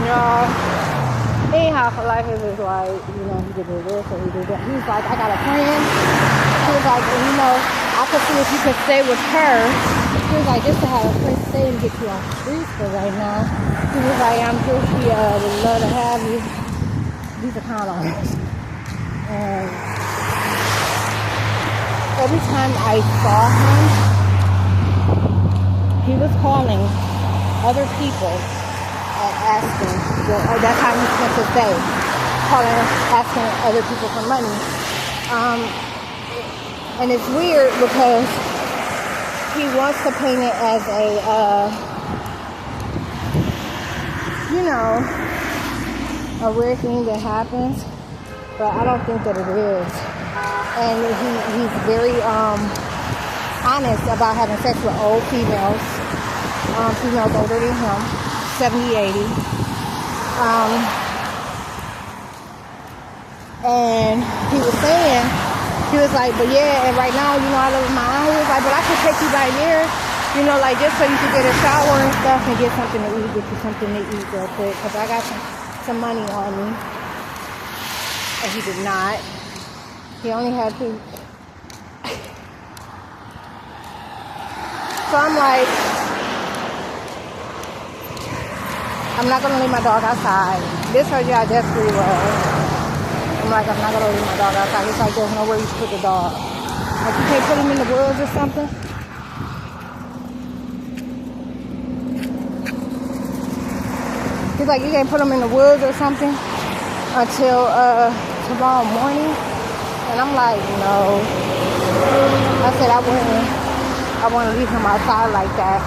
y'all. Anyhow, for life is just like, you know, he did this or he did that. He's like, I got a friend. He was like, you know, I could see if you could stay with her. He was like, just to have a place to stay and get you off the streets for right now. He was like, I'm sure she would love to have you. He's a con artist. And every time I saw him, he was calling other people and asking, that's how he spent his day, asking other people for money. And it's weird because he wants to paint it as a weird thing that happens, but I don't think that it is. And he's very honest about having sex with old females, females older than him, 70, 80. And he was saying, he was like, but yeah, and right now, you know, I live with my aunt. He was like, but I could take you by here, you know, like just so you could get a shower and stuff and get something to eat, get you something to eat real quick, because I got some money on me. And he did not. He only had to. So I'm like, I'm not going to leave my dog outside. This hurt you, I desperately was. I'm like, I'm not going to leave my dog outside. He's like, there's nowhere you should put the dog. Like, you can't put him in the woods or something? He's like, you can't put him in the woods or something until tomorrow morning? And I'm like, no. I said, I wouldn't leave him outside like that.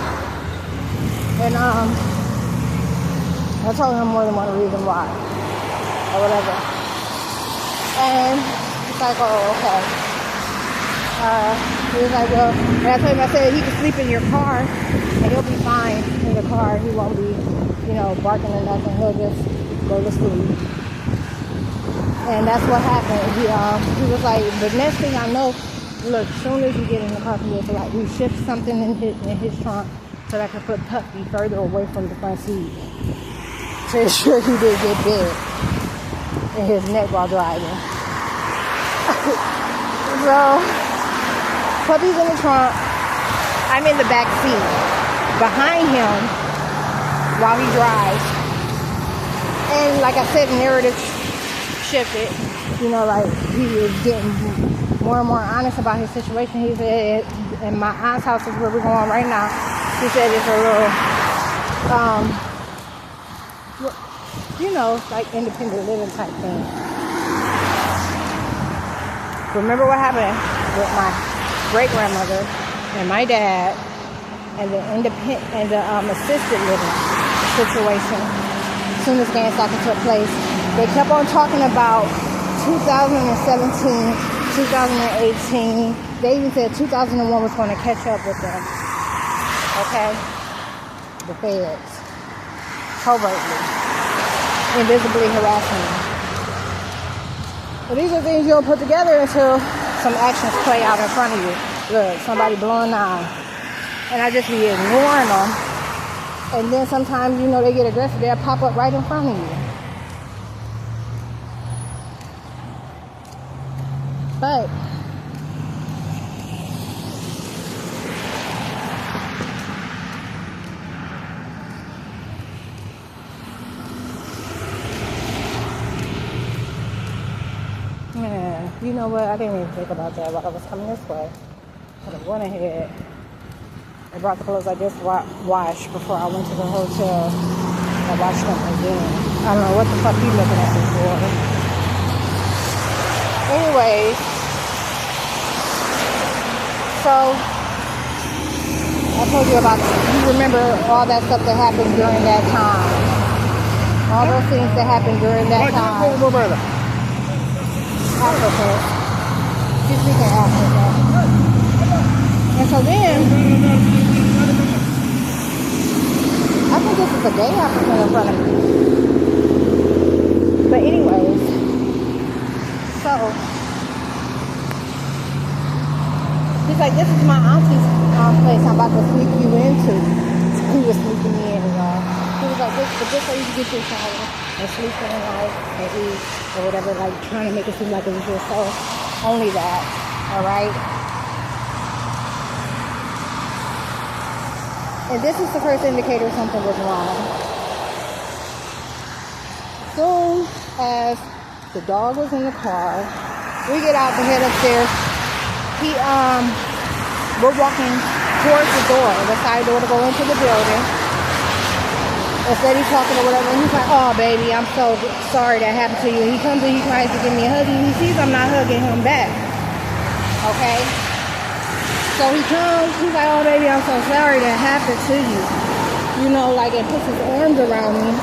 And I told him more than one reason why. Or whatever. And he's like, oh, okay. He was like, well, and I told him, I said, he can sleep in your car and he'll be fine in the car. He won't be, you know, barking or nothing. He'll just go to sleep. And that's what happened. He was like, the next thing I know, look, as soon as you get in the car, he was like, we shift something in his trunk so that I could put Tuffy further away from the front seat to ensure he didn't get bit in his neck while driving. So, Puppy's in the trunk. I'm in the back seat behind him while he drives. And like I said, the narrative shifted. You know, like he was getting more and more honest about his situation. He said, and my aunt's house is where we're going right now. He said it's a little, you know, like independent living type thing. Remember what happened with my great-grandmother and my dad and the assisted living situation. As soon as Ganstock took place, they kept on talking about 2017, 2018. They even said 2001 was going to catch up with them. Okay? The feds. Covertly. Invisibly harassing them. But these are things you don't put together until some actions play out in front of you. Look, somebody blowing the eye. And I just be ignoring them. And then sometimes, you know, they get aggressive. They'll pop up right in front of you. But you know what? I didn't even think about that while I was coming this way. I could have went ahead and brought the clothes I just washed before I went to the hotel. I washed them again. I don't know what the fuck you looking at me for. Anyways, so I told you about, you remember all that stuff that happened during that time. All those things that happened during that time. Africa. She's speaking Africa. And so then, I think this is a gay African in front of me. But anyways, so, he's like, this is my auntie's place I'm about to sneak you into. he was sleeping in, y'all. He was like, but this way you can get your shower and sleep in the night and eat or whatever, like trying to make it seem like it was your soul. Only that, all right? And this is the first indicator something was wrong. Soon as the dog was in the car, we get out to head upstairs. We're walking towards the door, the side door to go into the building. Instead he's talking or whatever, and he's like, oh baby, I'm so sorry that happened to you. He comes and he tries to give me a hug, and he sees I'm not hugging him back. Okay? So he comes, he's like, oh baby, I'm so sorry that happened to you. You know, like, and puts his arms around me,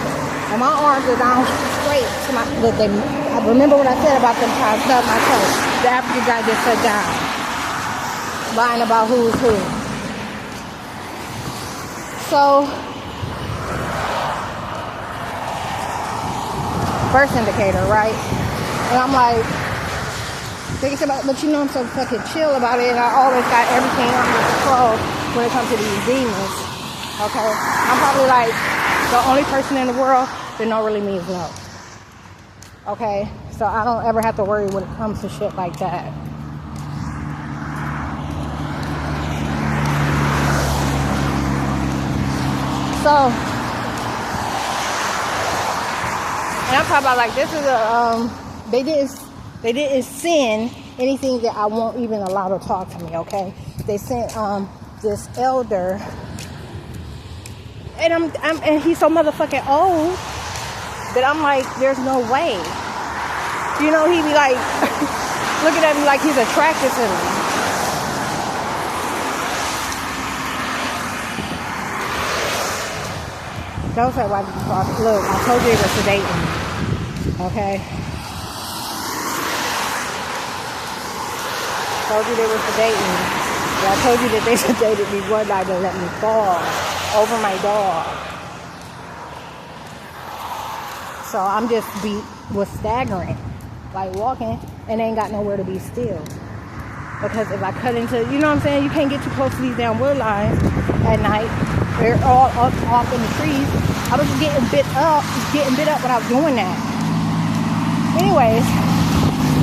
and my arms are down straight to my, I remember what I said about them trying to stub my toe. The African guy just sat down, lying about who's who. So, first indicator, right? And I'm like, thinking about, but you know I'm so fucking chill about it, and I always got everything under control when it comes to these demons. Okay? I'm probably like the only person in the world that no really means no. Okay? So I don't ever have to worry when it comes to shit like that. So, and I'm talking about like this is a they didn't send anything that I won't even allow to talk to me. Okay, they sent this elder, and and he's so motherfucking old that I'm like, there's no way. You know, he be like looking at me like he's attracted to me. Don't say why did you talk. Look, I told you it was sedating. Okay? I told you they were sedating. But I told you that they sedated me one night and let me fall over my dog. So I'm just was staggering. Like walking and ain't got nowhere to be still. Because if I cut into, you know what I'm saying? You can't get too close to these damn wood lines at night. They're all up off in the trees. I was getting bit up when I was doing that. Anyways,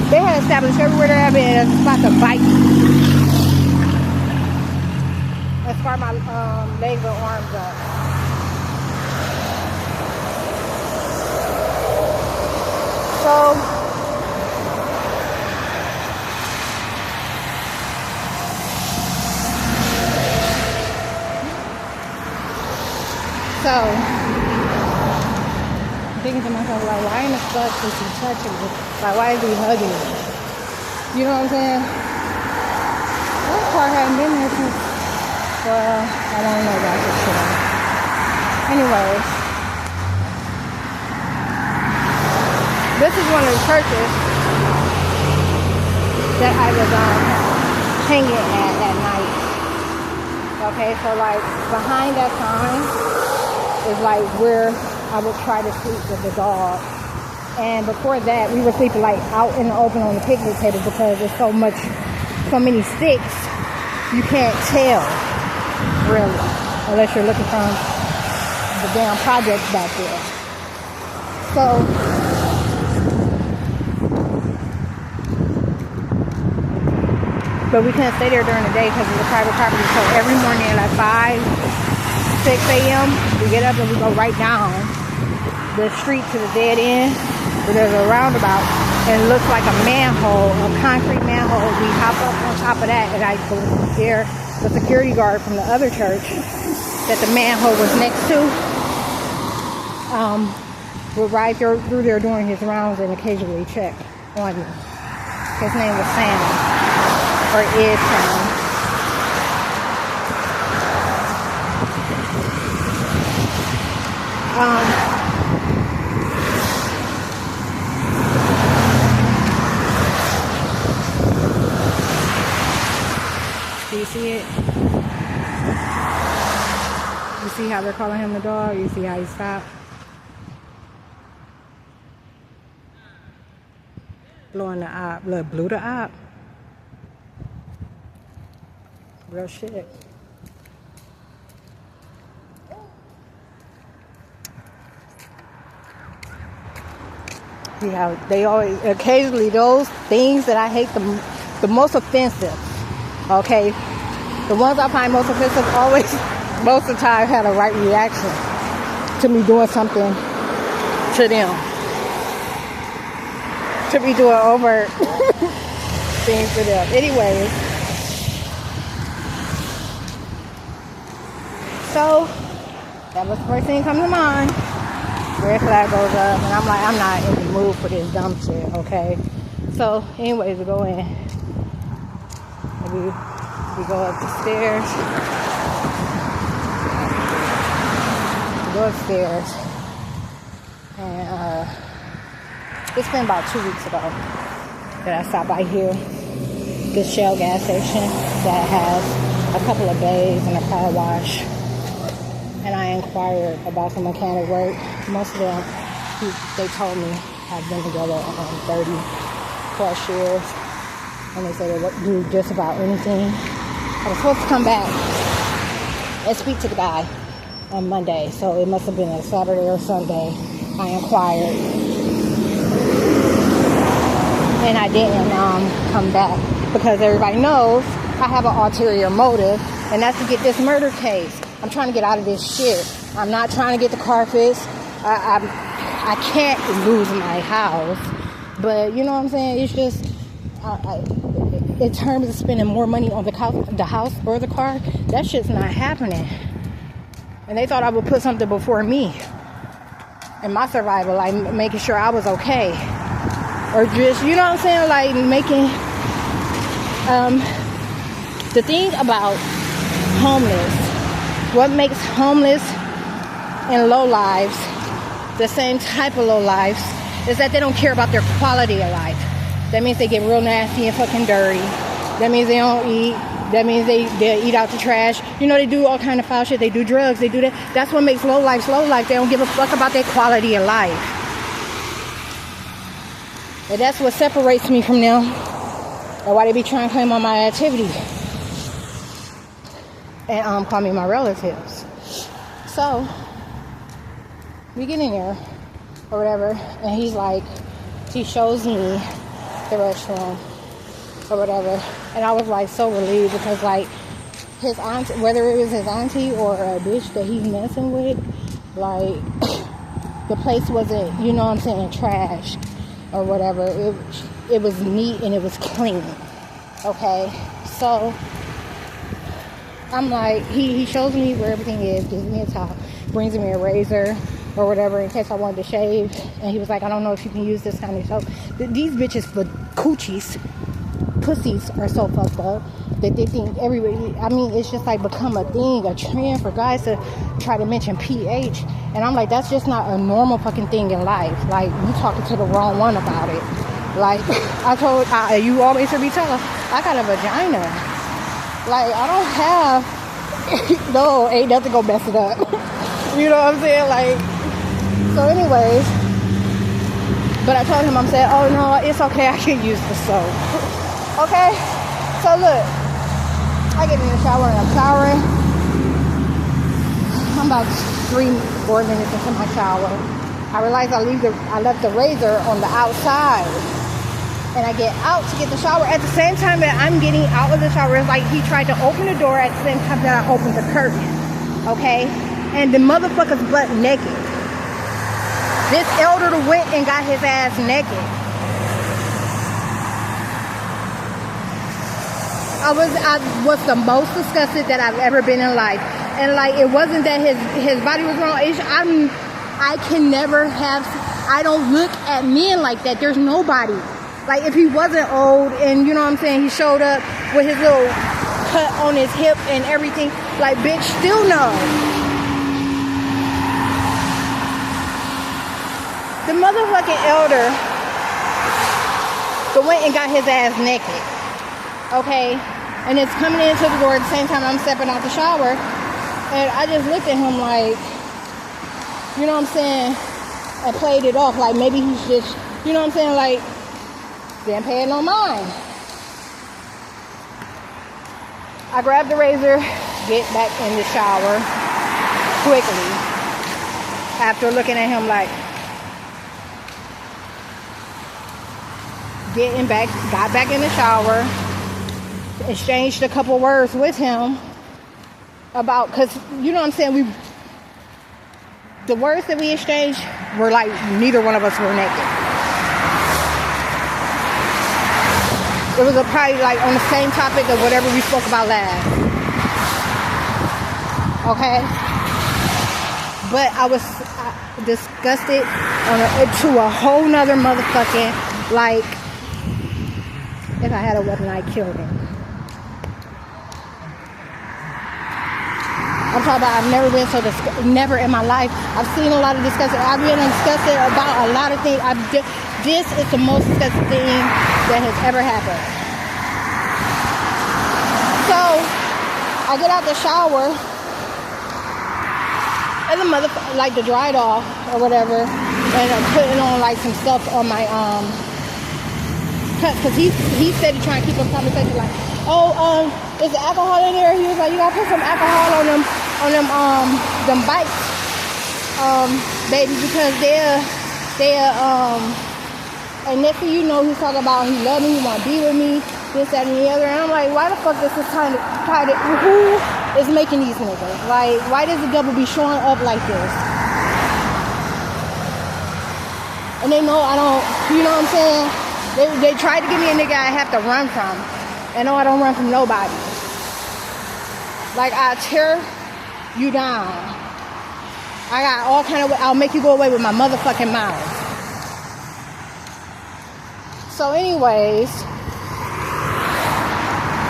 they had established everywhere that I've been as a spot to bite me. As far as my legs or arms up. So, I'm thinking to myself, like, why in the fuck is he touching me? Like, why is he hugging me? You know what I'm saying? That car hadn't been there since, well, I don't know about this shit. Anyways, this is one of the churches that I was hanging at night. Okay, so like behind that sign is like where I would try to sleep with the dog. And before that, we were sleeping like out in the open on the picnic table because there's so many sticks, you can't tell, really, unless you're looking from the damn projects back there. So, but we couldn't stay there during the day because it was a private property. So every morning at like 6 a.m., we get up and we go right down the street to the dead end where there's a roundabout and it looks like a manhole, a concrete manhole. We hop up on top of that and I go there. The security guard from the other church that the manhole was next to would ride through there during his rounds and occasionally check on me. His name was Sam. Or is Sam. Do you see it? You see how they're calling him the dog? You see how he stopped? Blowing the op. Look, blew the op. Real shit. You know, they always, occasionally those things that I hate the most offensive, okay? The ones I find most offensive always, most of the time, had a right reaction to me doing something to them. To me doing overt things to them. Anyways, so that was the first thing come to mind. Red flag goes up, and I'm like, I'm not in the mood for this dumb shit, okay? So, anyways, we go in. We go up the stairs. We go upstairs. And it's been about 2 weeks ago that I stopped by here. This Shell gas station that has a couple of bays and a car wash. And I inquired about some mechanic work. Most of them, they told me, have been together 30 plus years. And they said they would do just about anything. I was supposed to come back and speak to the guy on Monday. So it must have been a Saturday or Sunday. I inquired. And I didn't come back. Because everybody knows I have an ulterior motive. And that's to get this murder case. I'm trying to get out of this shit. I'm not trying to get the car fixed. I can't lose my house. But you know what I'm saying? It's just, in terms of spending more money on the house or the car, that shit's not happening. And they thought I would put something before me and my survival, like making sure I was okay. Or just, you know what I'm saying? Like making, the thing about homeless, what makes homeless and low lives the same type of low lives is that they don't care about their quality of life. That means they get real nasty and fucking dirty. That means they don't eat. That means they eat out the trash. You know, they do all kind of foul shit. They do drugs. They do that. That's what makes low life low life. They don't give a fuck about their quality of life. And that's what separates me from them. And why they be trying to claim on my activity. And call me my relatives. So we get in there or whatever, and he's like, he shows me the restroom or whatever, and I was like so relieved because like his aunt, whether it was his auntie or a bitch that he's messing with, like the place wasn't, you know what I'm saying, trash or whatever. It was neat and it was clean. Okay, so I'm like, he shows me where everything is, gives me a towel, brings me a razor or whatever in case I wanted to shave. And he was like, I don't know if you can use this kind of soap. These bitches for coochies, pussies are so fucked up that they think everybody, I mean, it's just like become a thing, a trend for guys to try to mention pH. And I'm like, that's just not a normal fucking thing in life. Like, you talking to the wrong one about it. Like, I told, you always hear me tell her, I got a vagina. Like, I don't have, no, ain't nothing gonna mess it up. You know what I'm saying? Like, so anyways, but I told him, I'm saying, oh no, it's okay, I can use the soap. Okay? So look, I get in the shower and I'm showering. I'm about 3-4 minutes into my shower. I realize I left the razor on the outside. And I get out to get the shower. At the same time that I'm getting out of the shower, it's like he tried to open the door at the same time that I opened the curtain. Okay? And the motherfucker's butt naked. This elder went and got his ass naked. I was the most disgusted that I've ever been in life. And like, it wasn't that his body was wrong. I can never have, I don't look at men like that. There's nobody. Like, if he wasn't old and, you know what I'm saying, he showed up with his little cut on his hip and everything, like, bitch, still no. The motherfucking elder went and got his ass naked. Okay? And it's coming into the door at the same time I'm stepping out the shower. And I just looked at him like, you know what I'm saying, and played it off. Like, maybe he's just, you know what I'm saying, like, didn't pay no mind. I grabbed the razor, get back in the shower quickly after looking at him like, got back in the shower, exchanged a couple words with him about, because you know what I'm saying, the words that we exchanged were like neither one of us were naked. It was probably like on the same topic of whatever we spoke about last. Okay? But I was disgusted to a whole nother motherfucking, like, if I had a weapon, I'd kill him. I'm talking about, I've never been so disgusted, never in my life. I've seen a lot of disgusting. I've been disgusted about a lot of things. This is the most disgusting thing that has ever happened. So, I get out the shower, and the like the dried off or whatever, and I'm putting on like some stuff on my because he said he's trying to keep a conversation like, oh, is there alcohol in there? He was like, you gotta put some alcohol on them bikes, baby, because they're and next thing you know, he's talking about he love me, he wanna be with me, this, that, and the other. And I'm like, why the fuck is this kind of who is making these niggas? Like, why does the devil be showing up like this? And they know I don't, you know what I'm saying? They tried to give me a nigga I have to run from. And no, I don't run from nobody. Like, I'll tear you down. I got all kind of, I'll make you go away with my motherfucking mouth. So anyways,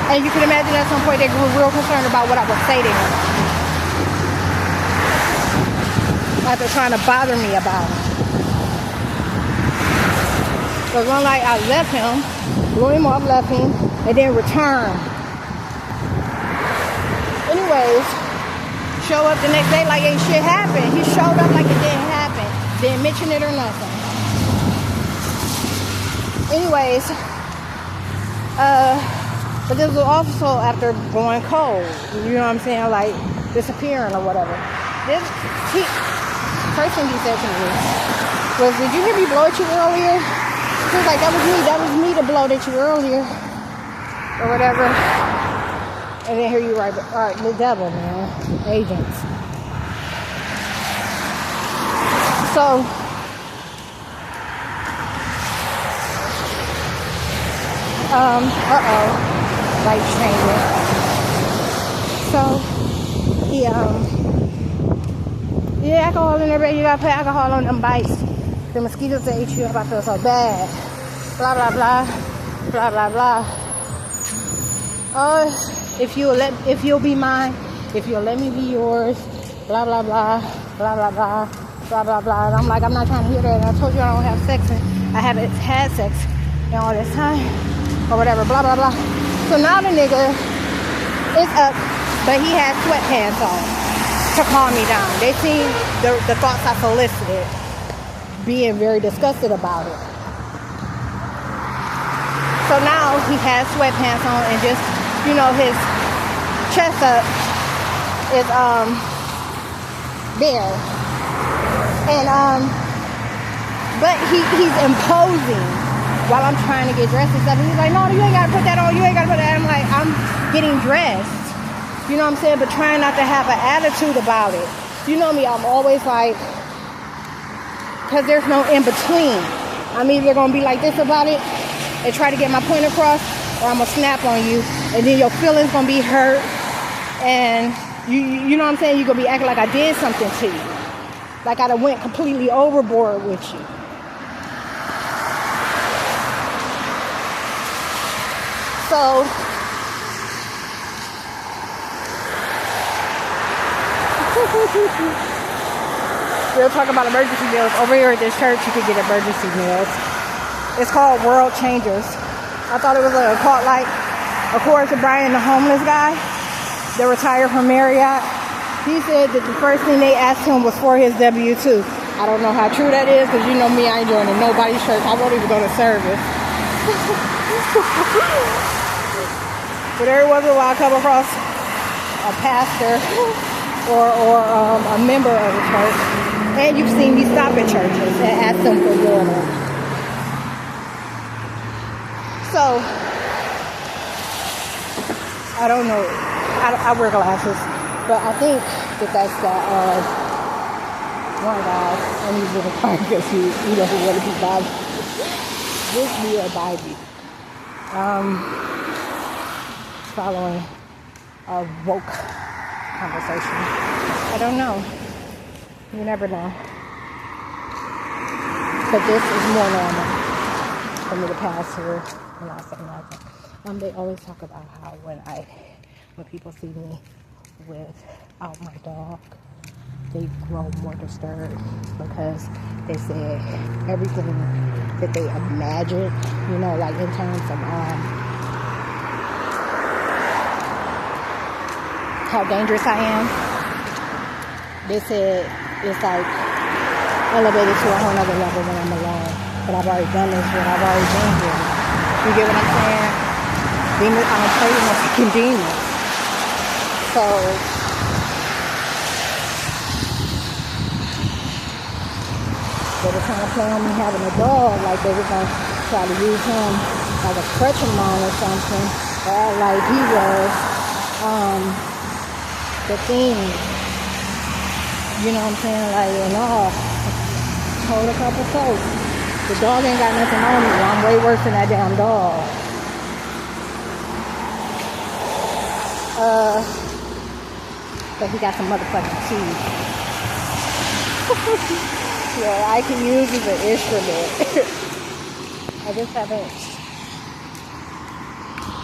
and you can imagine at some point they were real concerned about what I would say to him. Like they're trying to bother me about it. Because one night I left him, blew him off, left him, and then returned. Anyways, show up the next day like ain't shit happened. He showed up like it didn't happen. Didn't mention it or nothing. Anyways, but this was also after going cold. You know what I'm saying? Like disappearing or whatever. First thing he said to me was, did you hear me blow at you earlier? He was like, that was me that blowed at you earlier. Or whatever. And then here you right, alright, the devil, man. Agents. So, light changing. So, yeah, alcohol in there, you gotta put alcohol on them bites. The mosquitoes that ate you up, I feel so bad. Blah, blah, blah. Blah, blah, blah. Oh, if you'll be mine, if you'll let me be yours, blah, blah, blah, blah, blah, blah, blah, blah, blah. And I'm like, I'm not trying to hear that. And I told you I don't have sex, and I haven't had sex in all this time, or whatever, blah, blah, blah. So now the nigga is up, but he has sweatpants on to calm me down. They see the thoughts I solicited, being very disgusted about it. So now he has sweatpants on and just, you know, his chest up is bare. And but he's imposing while I'm trying to get dressed and stuff. And he's like, no, you ain't gotta put that on, you ain't gotta put that. I'm like, I'm getting dressed. You know what I'm saying? But trying not to have an attitude about it. You know me, I'm always like, because there's no in between. I'm either gonna be like this about it and try to get my point across, or I'm gonna snap on you, and then your feelings gonna be hurt, and you know what I'm saying, you're gonna be acting like I did something to you, like I done went completely overboard with you. So we'll talk about emergency meals. Over here at this church you can get emergency meals. It's called World Changers. I thought it was called like, of course, Brian, the homeless guy that retired from Marriott. He said that the first thing they asked him was for his W-2. I don't know how true that is, because you know me, I ain't joining nobody's church. I won't even go to service. But every once in a while I come across a pastor or a member of a church, and you've seen me stop at churches and ask them for water. So, I don't know. I wear glasses, but I think that's that one guy, and he's in the car because he doesn't want to be bothered with me or by me. Following a woke conversation. I don't know. You never know. But this is more normal for me to pass here and not say nothing. They always talk about how when people see me without my dog, they grow more disturbed because they said everything that they imagined, like in terms of how dangerous I am. They said it's like elevated to a whole nother level when I'm alone. But I've already done this when I've already been here. You get what I'm saying? Demons, I don't play with my fucking demons. So they were trying to play on me having a dog, like they were gonna try to use him like a crutch of mine or something. Or like he was the thing. You know what I'm saying? Like, and all. Told a couple folks. The dog ain't got nothing on me. I'm way worse than that damn dog. But he got some motherfucking teeth. Yeah, I can use as an instrument. I just haven't.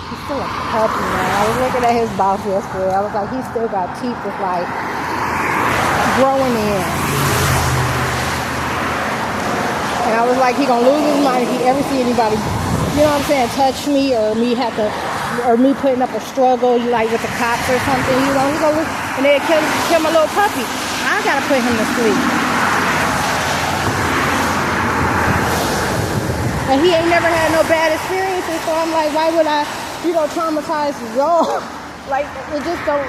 He's still a puppy, man. I was looking at his mouth yesterday. I was like, he still got teeth that's like growing in. And I was like, he gonna lose his mind if he ever see anybody, touch me or me putting up a struggle, like with the cops or something. He gonna lose, and they kill my little puppy. I gotta put him to sleep. And he ain't never had no bad experiences, so I'm like, why would I, traumatize the dog? Like, it just don't,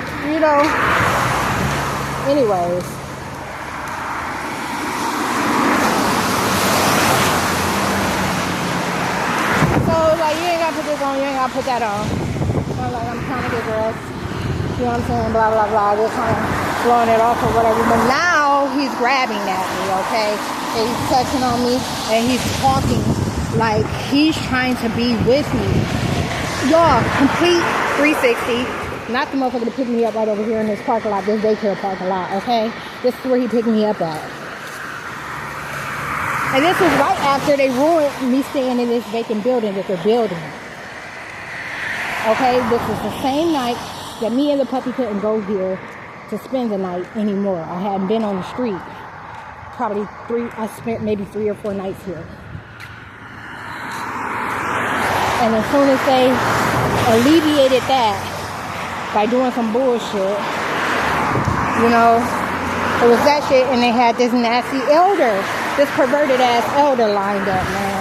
Anyways. Like, you ain't gotta put this on, you ain't gotta put that on. So like, I'm trying to get dressed. You know what I'm saying? Blah, blah, blah. Just kind of blowing it off or whatever. But now he's grabbing at me, okay? And he's touching on me and he's talking like he's trying to be with me. Y'all, complete 360. Not the motherfucker to pick me up right over here in this parking lot, this daycare parking lot, okay? This is where he picked me up at. And this was right after they ruined me staying in this vacant building that they're building. Okay, this was the same night that me and the puppy couldn't go here to spend the night anymore. I hadn't been on the street. I spent maybe 3 or 4 nights here. And as soon as they alleviated that by doing some bullshit, it was that shit, and they had this nasty elder. This perverted ass elder lined up, man.